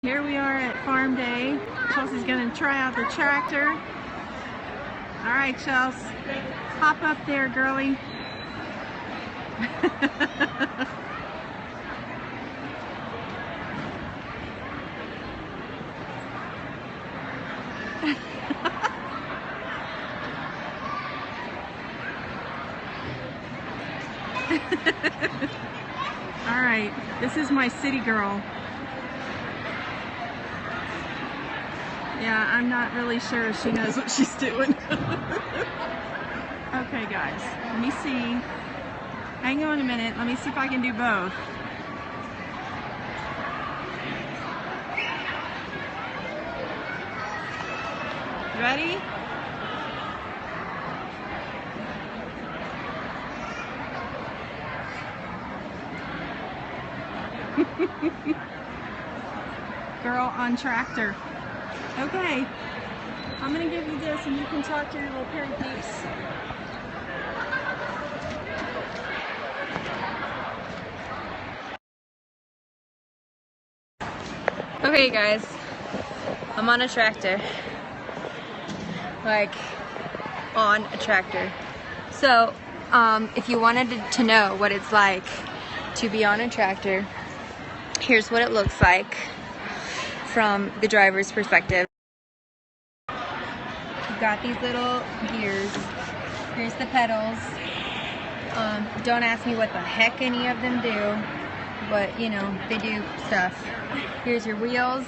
Here we are at farm day. Chelsea's gonna try out the tractor. All right, Chelsea, hop up there, girlie. All right, this is my city girl. Yeah, I'm not really sure if she knows what she's doing. Okay, guys, let me see. Hang on a minute. Let me see if I can do both. Ready? Girl on tractor. Okay, I'm gonna give you this and you can talk to your little parent peeps. Okay guys, I'm on a tractor. Like, on a tractor. So, if you wanted to know what it's like to be on a tractor, here's what it looks like from the driver's perspective. You've got these little gears. Here's the pedals. Don't ask me what the heck any of them do, but you know, they do stuff. Here's your wheels.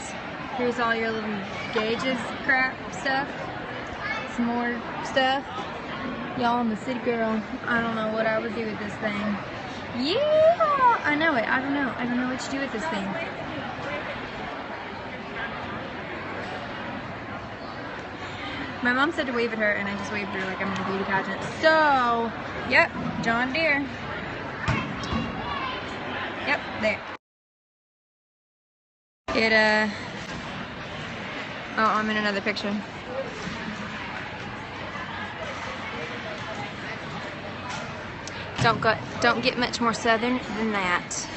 Here's all your little gauges, crap stuff. Some more stuff. Y'all, I'm a city girl. I don't know what I would do with this thing. Yeah, I know it. I don't know. I don't know what to do with this thing. My mom said to wave at her, and I just waved her like I'm in a beauty pageant. So, yep, John Deere. Yep, there. Oh, I'm in another picture. Don't get much more southern than that.